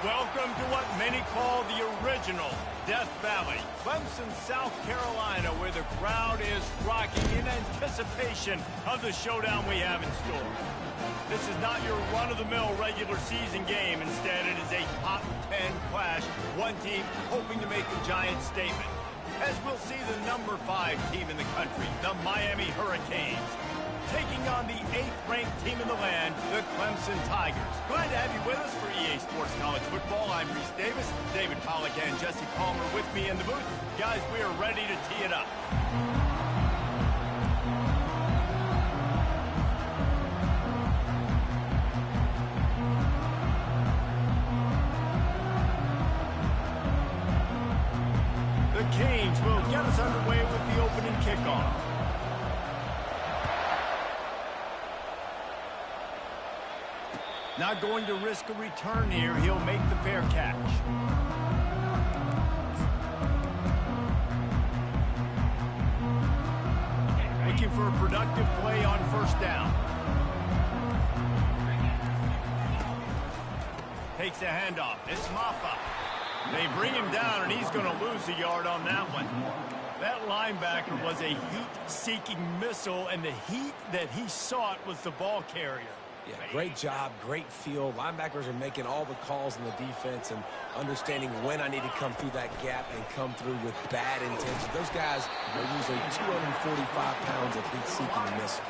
Welcome to what many call the original Death Valley, Clemson, South Carolina, where the crowd is rocking in anticipation of the showdown we have in store. This is not your run-of-the-mill regular season game. Instead, it is a top 10 clash, one team hoping to make a giant statement. As we'll see the number 5 team in the country, the Miami Hurricanes, taking on the 8th-ranked team in the land, the Clemson Tigers. Glad to have you with us for EA Sports College Football. I'm Reese Davis, David Pollack and Jesse Palmer with me in the booth. Guys, we are ready to tee it up. The Canes will get us underway with the opening kickoff. Not going to risk a return here. He'll make the fair catch. Looking for a productive play on first down. Takes a handoff. It's Maffa. They bring him down, and he's going to lose a yard on that one. That linebacker was a heat-seeking missile, and the heat that he sought was the ball carrier. Yeah, great job, great feel. Linebackers are making all the calls in the defense and understanding when I need to come through that gap and come through with bad intention. Those guys are usually 245 pounds of heat-seeking missile.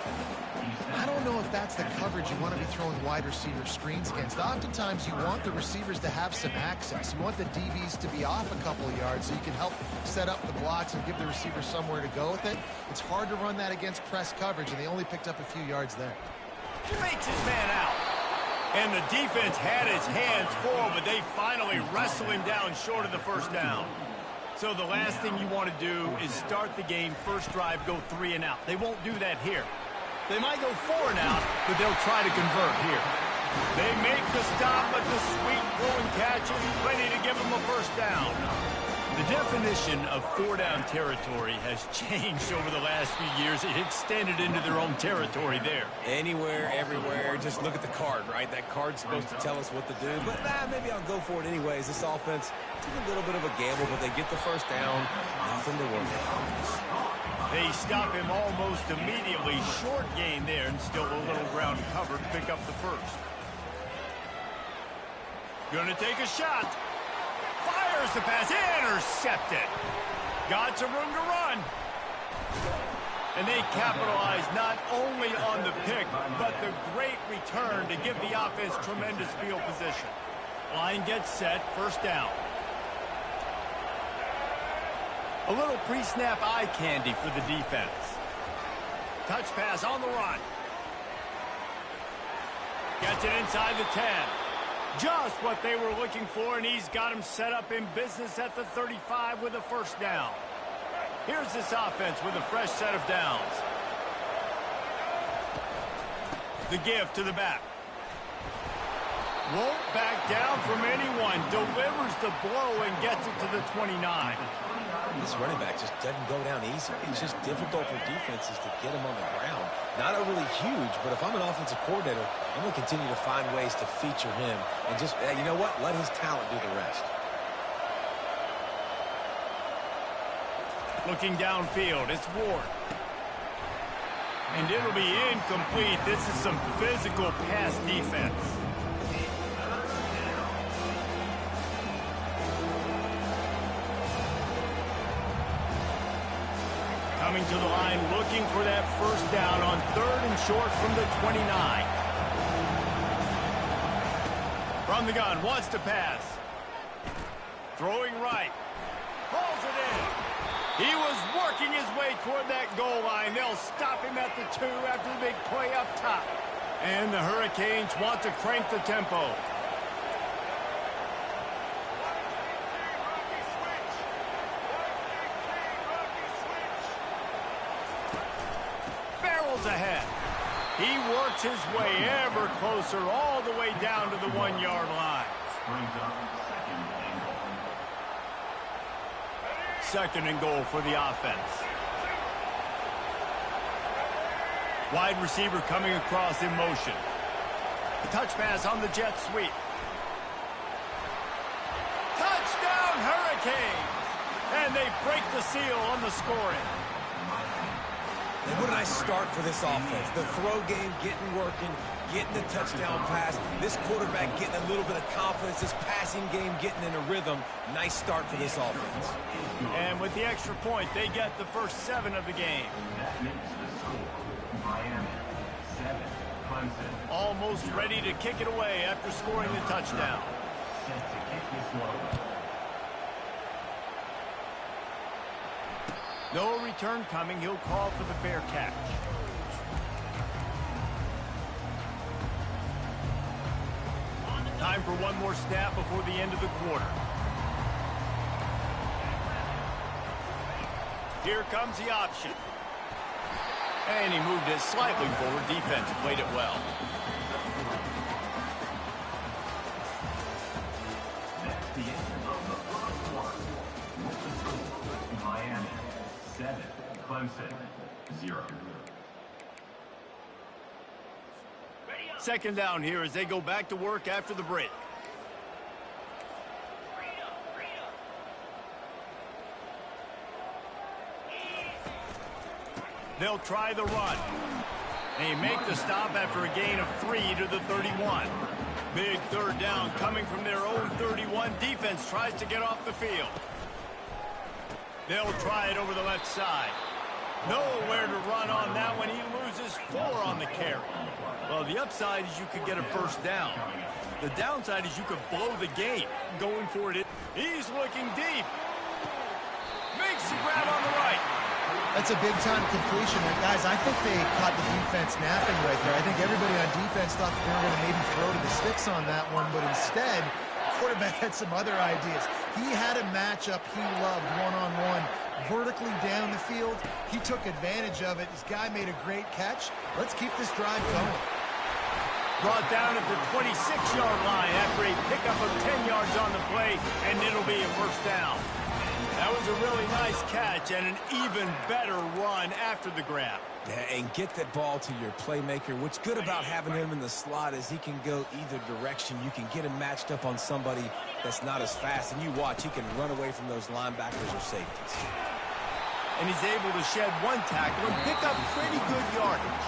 I don't know if that's the coverage you want to be throwing wide receiver screens against. Oftentimes, you want the receivers to have some access. You want the DBs to be off a couple of yards so you can help set up the blocks and give the receiver somewhere to go with it. It's hard to run that against press coverage, and they only picked up a few yards there. He makes his man out. And the defense had his hands full, but they finally wrestle him down short of the first down. So the last thing you want to do is start the game, first drive, go 3 and out. They won't do that here. They might go 4 and out, but they'll try to convert here. They make the stop, but the sweet throwing catch is ready to give them a first down. The definition of 4-down territory has changed over the last few years. It extended into their own territory there. Anywhere, everywhere, just look at the card, right? That card's supposed to tell us what to do, but maybe I'll go for it anyways. This offense took a little bit of a gamble, but they get the first down. Nothing to worry about. They stop him almost immediately. Short gain there, and still a little ground covered to pick up the first. Gonna take a shot. Fires the pass, intercepted. Got some room to run. And they capitalize not only on the pick, but the great return to give the offense tremendous field position. Line gets set, first down. A little pre-snap eye candy for the defense. Touch pass on the run. Gets it inside the 10. Just what they were looking for, and he's got him set up in business at the 35 with a first down. Here's this offense with a fresh set of downs. The give to the back. Won't back down from anyone. Delivers the blow and gets it to the 29. This running back just doesn't go down easy. It's just difficult for defenses to get him on the ground. Not overly huge, but if I'm an offensive coordinator, I'm going to continue to find ways to feature him and just, you know what, let his talent do the rest. Looking downfield, it's Ward. And it'll be incomplete. This is some physical pass defense. Coming to the line, looking for that first down on 3rd and short from the 29. From the gun, wants to pass. Throwing right. Hauls it in. He was working his his way toward that goal line. They'll stop him at the 2 after the big play up top. And the Hurricanes want to crank the tempo. Barrels ahead. He works his way ever closer all the way down to the 1-yard line. Second and goal for the offense. Wide receiver coming across in motion. Touch pass on the jet sweep. Touchdown Hurricanes! And they break the seal on the scoring. And what a nice start for this offense. The throw game getting working, getting the touchdown pass. This quarterback getting a little bit of confidence. This passing game getting in a rhythm. Nice start for this offense. And with the extra point, they get the first 7 of the game. Almost ready to kick it away after scoring the touchdown. No return coming. He'll call for the fair catch. Time for one more snap before the end of the quarter. Here comes the option. And he moved it slightly forward. Defense played it well. Miami 7, Clemson 0. Second down here as they go back to work after the break. They'll try the run. They make the stop after a gain of 3 to the 31. Big third down coming from their own 31. Defense tries to get off the field. They'll try it over the left side. Nowhere to run on that one. He loses 4 on the carry. Well, the upside is you could get a first down. The downside is you could blow the game. Going for it. He's looking deep. Makes the grab on the right. That's a big-time completion. And guys, I think they caught the defense napping right there. I think everybody on defense thought that they were going to maybe throw to the sticks on that one, but instead, the quarterback had some other ideas. He had a matchup he loved, one-on-one, vertically down the field. He took advantage of it. This guy made a great catch. Let's keep this drive going. Brought down at the 26-yard line after a pickup of 10 yards on the play, and it'll be a first down. That was a really nice catch and an even better run after the grab. Yeah, and get that ball to your playmaker. What's good about having him in the slot is he can go either direction. You can get him matched up on somebody that's not as fast, and you watch, he can run away from those linebackers or safeties. And he's able to shed 1 tackle and pick up pretty good yardage.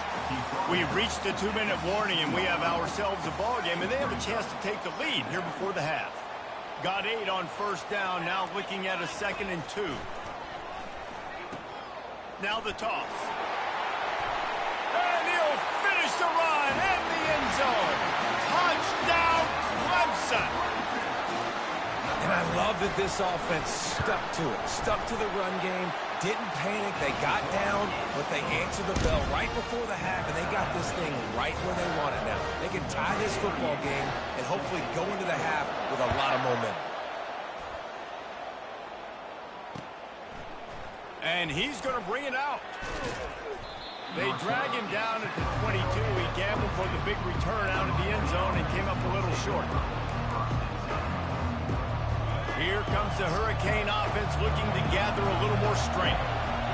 We've reached the 2-minute warning, and we have ourselves a ball game, and they have a chance to take the lead here before the half. Got 8 on first down, now looking at a 2nd and 2. Now the toss. And he'll finish the run in the end zone. Touchdown, Clemson. And I love that this offense stuck to it. Stuck to the run game. Didn't panic. They got down, but they answered the bell right before the half, and they got this thing right where they want it now. They can tie this football game and hopefully go into the half with a lot of momentum. And he's going to bring it out. They drag him down at the 22. He gambled for the big return out of the end zone and came up a little short. Here comes the Hurricane offense looking to gather a little more strength.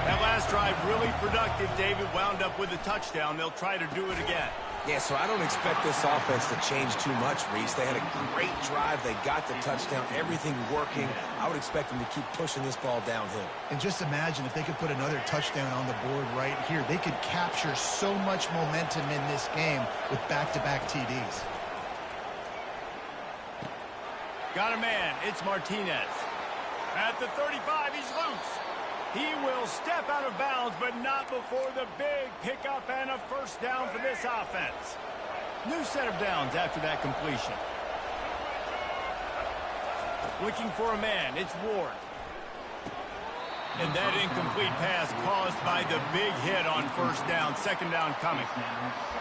That last drive really productive. David wound up with a touchdown. They'll try to do it again. Yeah, so I don't expect this offense to change too much, Reese. They had a great drive. They got the touchdown. Everything working. I would expect them to keep pushing this ball downhill. And just imagine if they could put another touchdown on the board right here. They could capture so much momentum in this game with back-to-back TDs. Got a man. It's Martinez. At the 35, he's loose. He will step out of bounds, but not before the big pickup and a first down for this offense. New set of downs after that completion. Looking for a man. It's Ward. And that incomplete pass caused by the big hit on first down. Second down coming.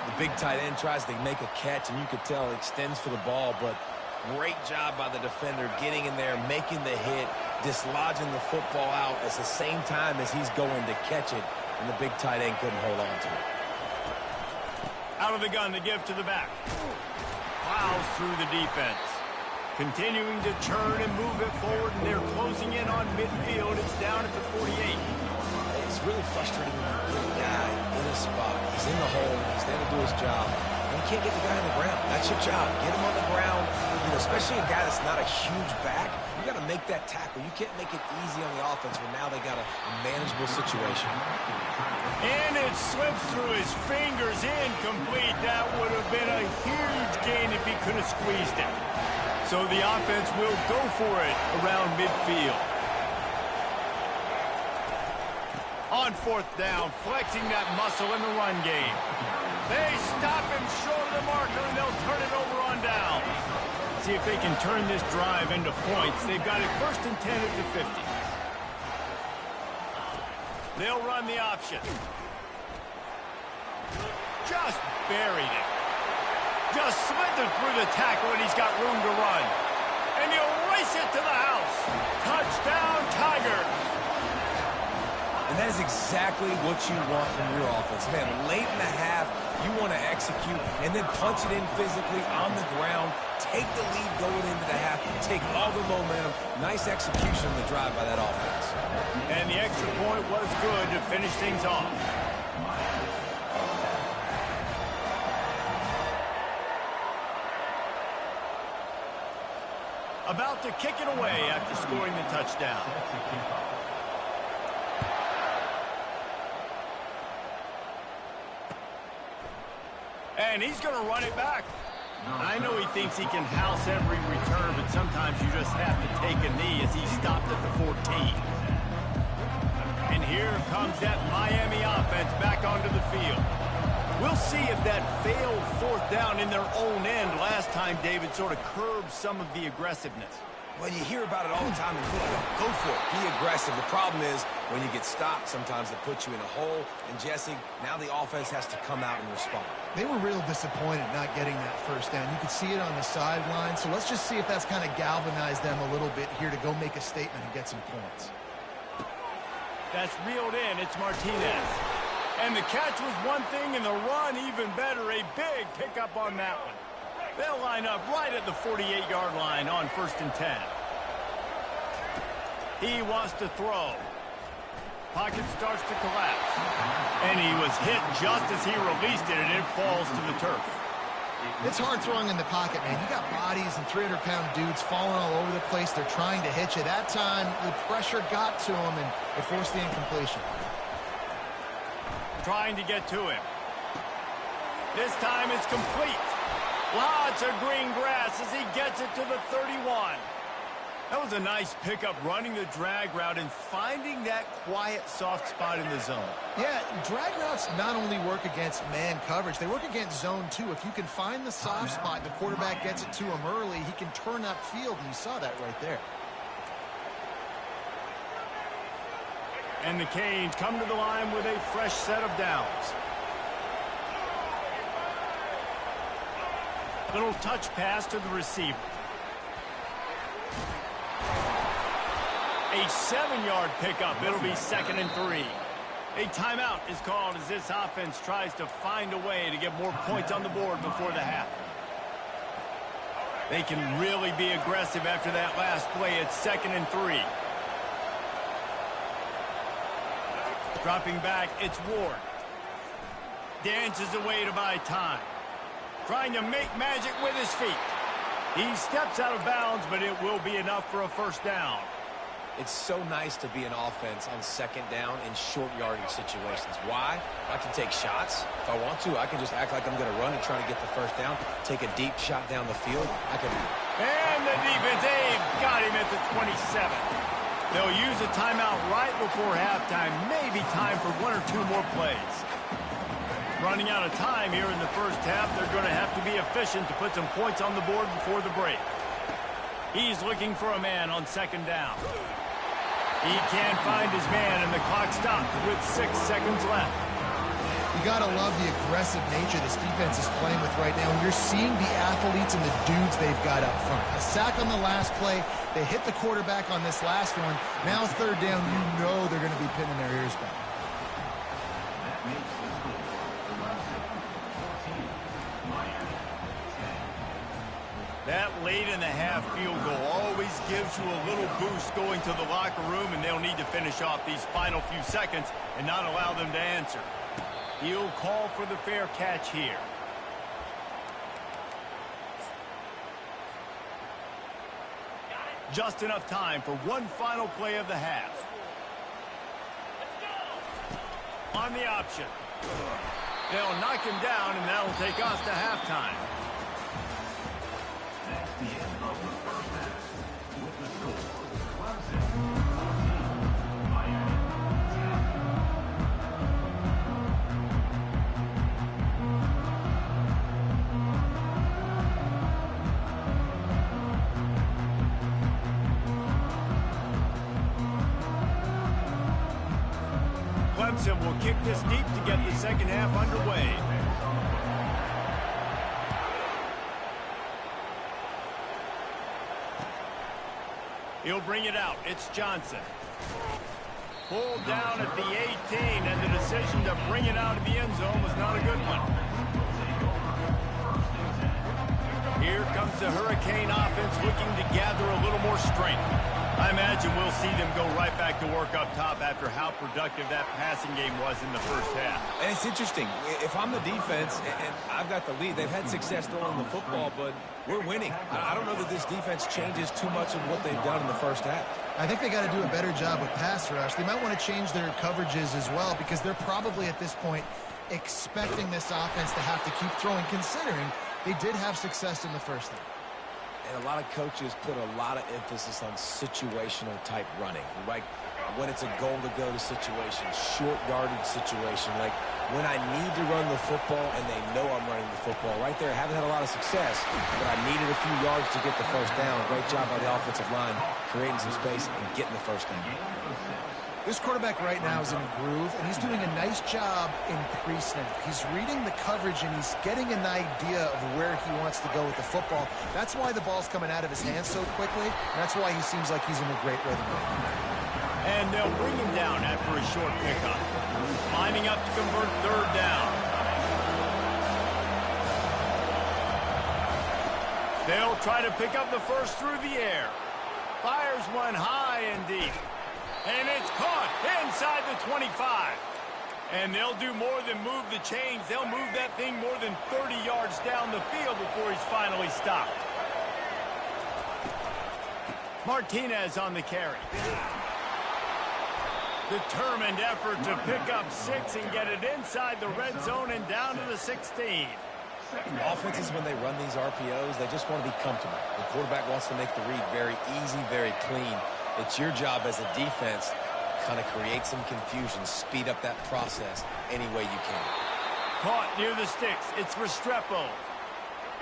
The big tight end tries to make a catch, and you could tell it extends for the ball, but great job by the defender getting in there, making the hit, dislodging the football out at the same time as he's going to catch it, and the big tight end couldn't hold on to it. Out of the gun to give to the back. Plows through the defense. Continuing to turn and move it forward, and they're closing in on midfield. It's down at the 48. It's really frustrating when you get a guy in a spot. He's in the hole. He's there to do his job. And you can't get the guy on the ground. That's your job. Get him on the ground. You know, especially a guy that's not a huge back. You got to make that tackle. You can't make it easy on the offense when now they got a manageable situation. And it slips through his fingers, incomplete. That would have been a huge gain if he could have squeezed it. So the offense will go for it around midfield. On fourth down, flexing that muscle in the run game. They stop him short of the marker, and they'll turn it over on down. See if they can turn this drive into points. They've got it 1st and 10 at the 50. They'll run the option. Just buried it. Just slithered through the tackle, and he's got room to run. And he'll race it to the house. Touchdown, Tigers. And that is exactly what you want from your offense. Man, late in the half, you want to execute and then punch it in physically on the ground, take the lead going into the half, take all the momentum. Nice execution on the drive by that offense. And the extra point was good to finish things off. About to kick it away after scoring the touchdown. And he's going to run it back. I know he thinks he can house every return, but sometimes you just have to take a knee as he stopped at the 14. And here comes that Miami offense back onto the field. We'll see if that failed fourth down in their own end last time, David, sort of curbed some of the aggressiveness. Well, you hear about it all the time, and go for it. Be aggressive. The problem is when you get stopped, sometimes it puts you in a hole. And, Jesse, now the offense has to come out and respond. They were real disappointed not getting that first down. You could see it on the sideline. So let's just see if that's kind of galvanized them a little bit here to go make a statement and get some points. That's reeled in. It's Martinez. And the catch was one thing, and the run even better. A big pickup on that one. They'll line up right at the 48-yard line on 1st and 10. He wants to throw. Pocket starts to collapse. And he was hit just as he released it, and it falls to the turf. It's hard throwing in the pocket, man. You got bodies and 300-pound dudes falling all over the place. They're trying to hit you. That time, the pressure got to him, and it forced the incompletion. Trying to get to him. This time it's complete. Lots of green grass as he gets it to the 31. That was a nice pickup, running the drag route and finding that quiet, soft spot in the zone. Yeah, drag routes not only work against man coverage, they work against zone too. If you can find the soft spot and the quarterback gets it to him early, he can turn upfield, and you saw that right there. And the Canes come to the line with a fresh set of downs. Little touch pass to the receiver. A 7-yard pickup. It'll be 2nd and 3. A timeout is called as this offense tries to find a way to get more points on the board before the half. They can really be aggressive after that last play. It's 2nd and 3. Dropping back, it's Ward. Dances away to buy time. Trying to make magic with his feet. He steps out of bounds, but it will be enough for a first down. It's so nice to be an offense on 2nd down in short yardage situations. Why? I can take shots. If I want to, I can just act like I'm going to run and try to get the first down, take a deep shot down the field. And the defense, they've got him at the 27. They'll use a timeout right before halftime. Maybe time for 1 or 2 more plays. Running out of time here in the first half. They're going to have to be efficient to put some points on the board before the break. He's looking for a man on 2nd down. He can't find his man, and the clock stops with 6 seconds left. You got to love the aggressive nature this defense is playing with right now. You're seeing the athletes and the dudes they've got up front. A sack on the last play. They hit the quarterback on this last one. Now third down, you know they're going to be pinning their ears back. That makes the score 11-14. Miami 10. That late in the half field goal always gives you a little boost going to the locker room, and they'll need to finish off these final few seconds and not allow them to answer. He'll call for the fair catch here. Just enough time for one final play of the half. On the option. They'll knock him down, and that'll take us to halftime. That's the end of the first half. With the score 11-14. Miami 10. Clemson will kick this deep to get the second half underway. He'll bring it out. It's Johnson. Pulled down at the 18, and the decision to bring it out of the end zone was not a good one. Here comes the Hurricane offense looking to gather a little more strength. I imagine we'll see them go right back to work up top after how productive that passing game was in the first half. And it's interesting. If I'm the defense and I've got the lead, they've had success throwing the football, but we're winning. I don't know that this defense changes too much of what they've done in the first half. I think they got to do a better job with pass rush. They might want to change their coverages as well because they're probably at this point expecting this offense to have to keep throwing, considering they did have success in the first half. And a lot of coaches put a lot of emphasis on situational type running, right? When it's a goal to go to situation, short yardage situation, like when I need to run the football and they know I'm running the football. Right there, haven't had a lot of success, but I needed a few yards to get the first down. Great job by the offensive line, creating some space and getting the first down. This quarterback right now is in a groove, and he's doing a nice job in pre-snap. He's reading the coverage, and he's getting an idea of where he wants to go with the football. That's why the ball's coming out of his hands so quickly, and that's why he seems like he's in a great rhythm. And they'll bring him down after a short pickup. Lining up to convert third down. They'll try to pick up the first through the air. Fires one high and deep. And it's caught inside the 25. And they'll do more than move the chains. They'll move that thing more than 30 yards down the field before he's finally stopped. Martinez on the carry. Determined effort to pick up 6 and get it inside the red zone and down to the 16. Offenses, when they run these RPOs, they just want to be comfortable. The quarterback wants to make the read very easy, very clean. It's your job as a defense to kind of create some confusion, speed up that process any way you can. Caught near the sticks. It's Restrepo.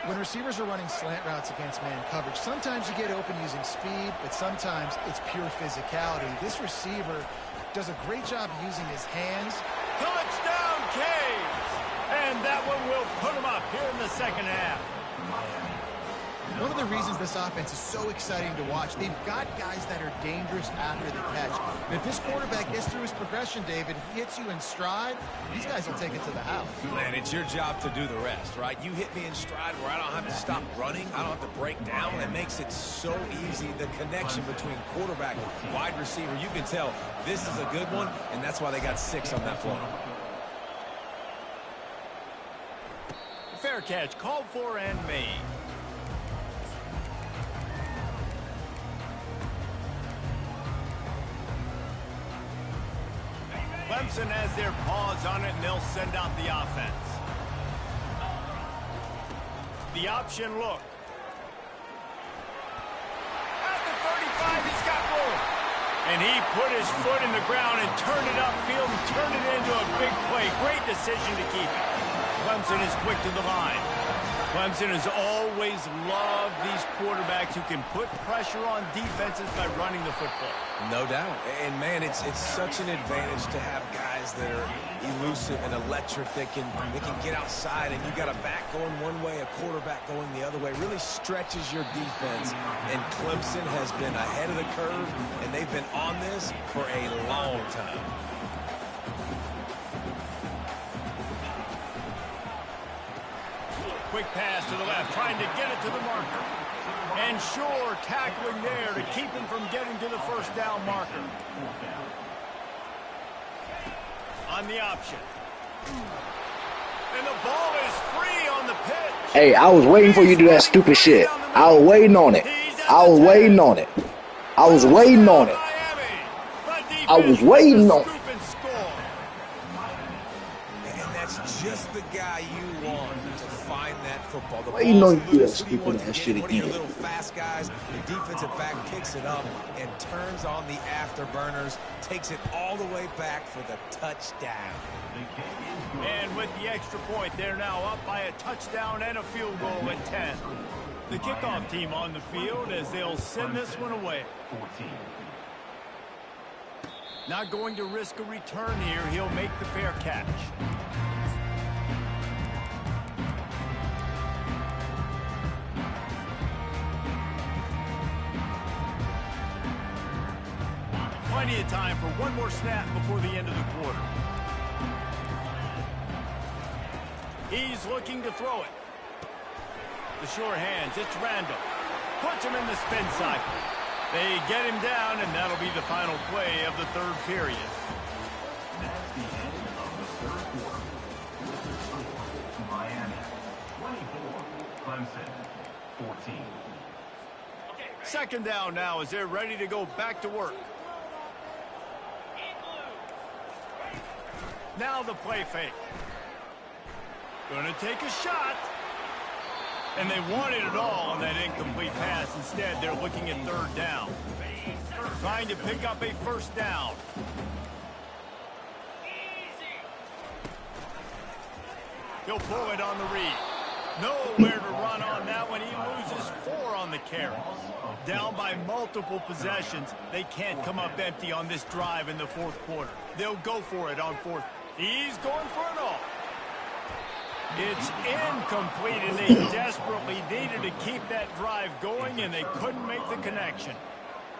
When receivers are running slant routes against man coverage, sometimes you get open using speed, but sometimes it's pure physicality. This receiver does a great job using his hands. Touchdown, Caves! And that one will put him up here in the second half. One of the reasons this offense is so exciting to watch, they've got guys that are dangerous after the catch. And if this quarterback gets through his progression, David, he hits you in stride, these guys will take it to the house. Man, it's your job to do the rest, right? You hit me in stride where I don't have to stop running. I don't have to break down. It makes it so easy. The connection between quarterback and wide receiver, you can tell this is a good one, and that's why they got 6 on that play. Fair catch called for and made. Clemson has their paws on it, and they'll send out the offense. The option look. At the 35, he's got room. And he put his foot in the ground and turned it upfield and turned it into a big play. Great decision to keep it. Clemson is quick to the line. Clemson has always loved these quarterbacks who can put pressure on defenses by running the football. No doubt. And, man, it's such an advantage to have guys that are elusive and electric that can get outside, and you got a back going one way, a quarterback going the other way. It really stretches your defense, and Clemson has been ahead of the curve, and they've been on this for a long time. Quick pass to the left, trying to get it to the marker. And Shore tackling there to keep him from getting to the first down marker. On the option. And the ball is free on the pitch. Hey, I was waiting for you to do that stupid shit. I was waiting on it. I was waiting on it. I was waiting on it. I was waiting on it. And that's just the guy you want to find that football. The Waiting on you to loose. stupid What do you that want to shit get? One of your again. little fast guys. The defensive back picks it up and turns on the afterburners, takes it all the way back for the touchdown. And with the extra point, they're now up by a touchdown and a field goal at 10. The kickoff team on the field as they'll send this one away. Not going to risk a return here. He'll make the fair catch. Plenty of time for one more snap before the end of the quarter. He's looking to throw it. The short hands, it's Randall. Puts him in the spin cycle. They get him down, and that'll be the final play of the third period. That's the end of the third quarter. With the score, Miami 24, Clemson 14. Second down now as they're ready to go back to work. Now the play fake. Going to take a shot. And they wanted it all on that incomplete pass. Instead, they're looking at third down. Trying to pick up a first down. He'll pull it on the read. Nowhere to run on that one. He loses 4 on the carry. Down by multiple possessions. They can't come up empty on this drive in the fourth quarter. They'll go for it on fourth. He's going for it all. It's incomplete, and they desperately needed to keep that drive going, and they couldn't make the connection.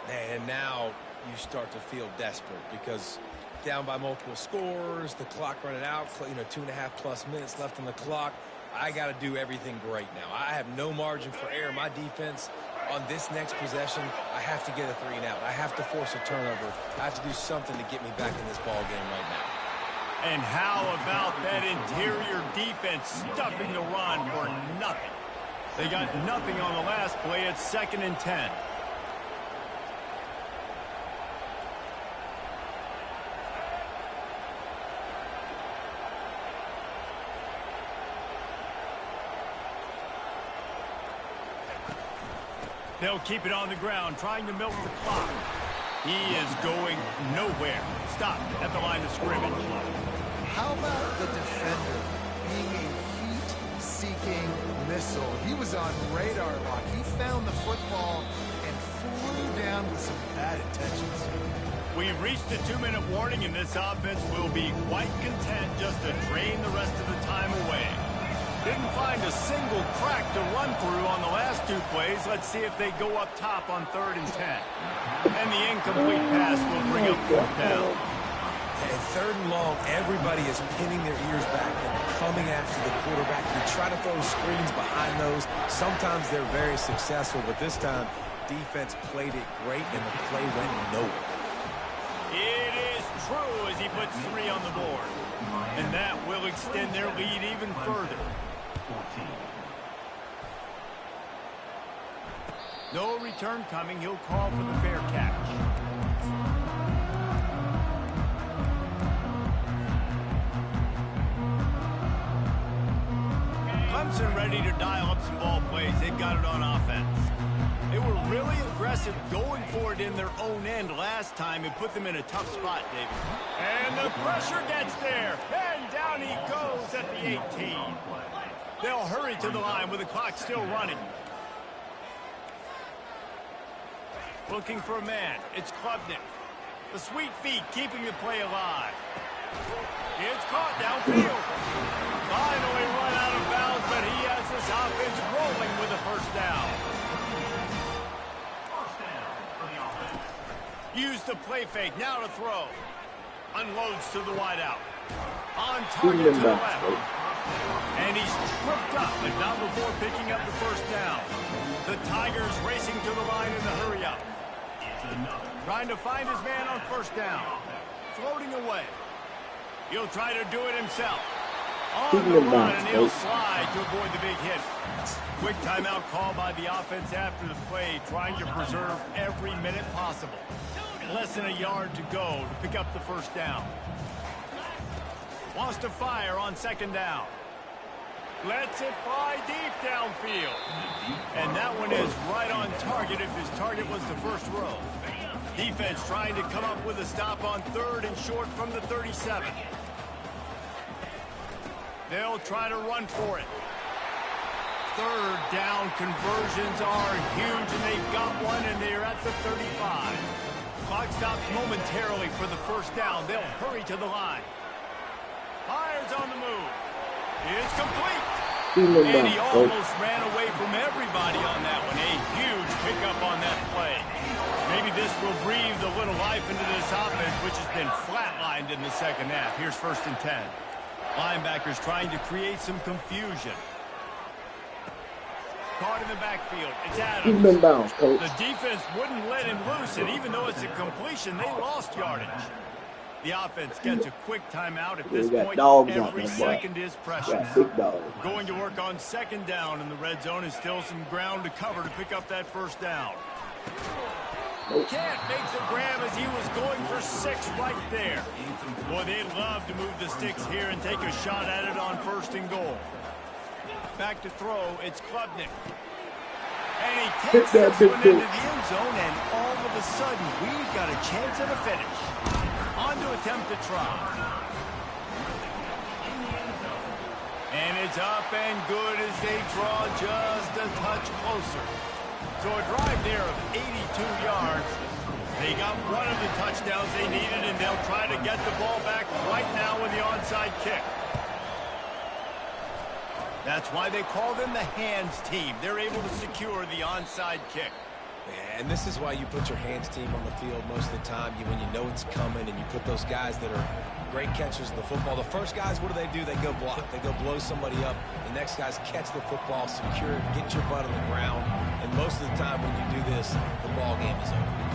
And now you start to feel desperate because down by multiple scores, the clock running out, 2.5+ minutes left on the clock. I got to do everything great now. I have no margin for error. My defense on this next possession, I have to get a 3-and-out. I have to force a turnover. I have to do something to get me back in this ball game right now. And how about that interior defense stuffing the run for nothing? They got nothing on the last play. It's 2nd and 10. They'll keep it on the ground, trying to milk the clock. He is going nowhere. Stop at the line of scrimmage. How about the defender being a heat-seeking missile? He was on radar lock. He found the football and flew down with some bad intentions. We've reached the 2-minute warning, and this offense will be quite content just to drain the rest of the time away. Didn't find a single crack to run through on the last 2 plays. Let's see if they go up top on 3rd and 10. And the incomplete pass will bring up 4th down. And 3rd and long, everybody is pinning their ears back and coming after the quarterback. You try to throw screens behind those. Sometimes they're very successful, but this time, defense played it great, and the play went nowhere. It is true as he puts 3 on the board. And that will extend their lead even further. 14. No return coming. He'll call for the fair catch. Clemson ready to dial up some ball plays. They've got it on offense. They were really aggressive going for it in their own end last time. It put them in a tough spot, David. And the pressure gets there. And down he goes at the 18. They'll hurry to the line with the clock still running. Looking for a man. It's Klubnik. The sweet feet keeping the play alive. It's caught downfield. Finally run out of bounds, but he has this offense rolling with a first down. First down for the offense. Use the play fake. Now to throw. Unloads to the wideout. On target to the left. And he's tripped up, but not before picking up the first down. The Tigers racing to the line in the hurry up. Trying to find his man on first down. Floating away. He'll try to do it himself. On the run, and he'll slide to avoid the big hit. Quick timeout call by the offense after the play, trying to preserve every minute possible. Less than a yard to go to pick up the first down. Wants to fire on second down. Lets it fly deep downfield. And that one is right on target if his target was the first row. Defense trying to come up with a stop on third and short from the 37. They'll try to run for it. Third down conversions are huge, and they've got one, and they're at the 35. Clock stops momentarily for the first down. They'll hurry to the line. Fires on the move. It's complete. And he almost ran away from everybody on that one. A huge pickup on that play. Maybe this will breathe a little life into this offense, which has been flatlined in the second half. Here's 1st and 10. Linebackers trying to create some confusion. Caught in the backfield. It's Adams. The defense wouldn't let him loose, and even though it's a completion, they lost yardage. The offense gets a quick timeout at this point. Every second is precious. Going to work on second down in the red zone is still some ground to cover to pick up that first down. Can't make the grab as he was going for 6 right there. Boy, they'd love to move the sticks here and take a shot at it on 1st and goal. Back to throw, it's Klubnik. And he takes this one into the end zone, and all of a sudden, we've got a chance at a finish. On to attempt to try. And it's up and good as they draw just a touch closer. So a drive there of 82 yards. They got one of the touchdowns they needed, and they'll try to get the ball back right now with the onside kick. That's why they call them the hands team. They're able to secure the onside kick. And this is why you put your hands team on the field most of the time when you know it's coming, and you put those guys that are great catchers of the football. The first guys, what do? They go block. They go blow somebody up. The next guys catch the football, secure it, get your butt on the ground. And most of the time when you do this, the ball game is over.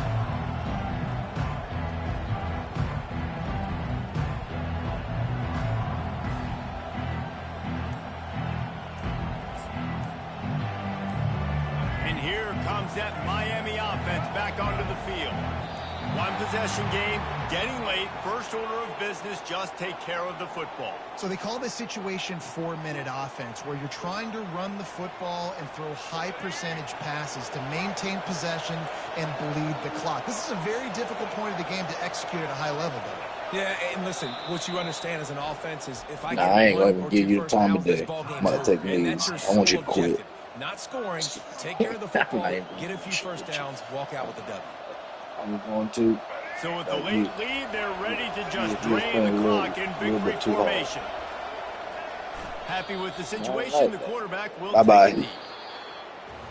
That Miami offense back onto the field. One possession game, getting late, first order of business, just take care of the football. So they call this situation 4-minute offense, where you're trying to run the football and throw high percentage passes to maintain possession and bleed the clock. This is a very difficult point of the game to execute at a high level, though. Yeah, and listen, what you understand as an offense is if I ain't going to give you the time of day. I'm going to take these. I want you to quit. Not scoring, take care of the football, get a few first downs, walk out with a W. I'm going to. So with the late lead, they're ready to just drain the clock in victory formation. Happy with the situation, the quarterback will take a knee.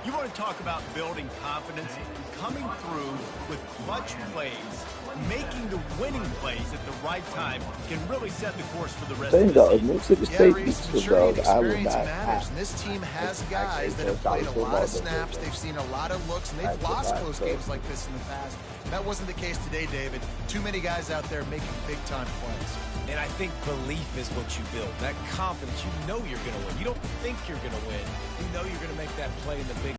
You want to talk about building confidence? Coming through with clutch plays, making the winning plays at the right time can really set the course for the rest of the season. Yeah, Reese, maturity and experience matters. And this team has guys that have played a lot of snaps. They've seen a lot of looks, and they've lost close games like this in the past. That wasn't the case today, David. Too many guys out there making big-time plays. And I think belief is what you build. That confidence, you know you're going to win. You don't think you're going to win. You know you're going to make that play in the big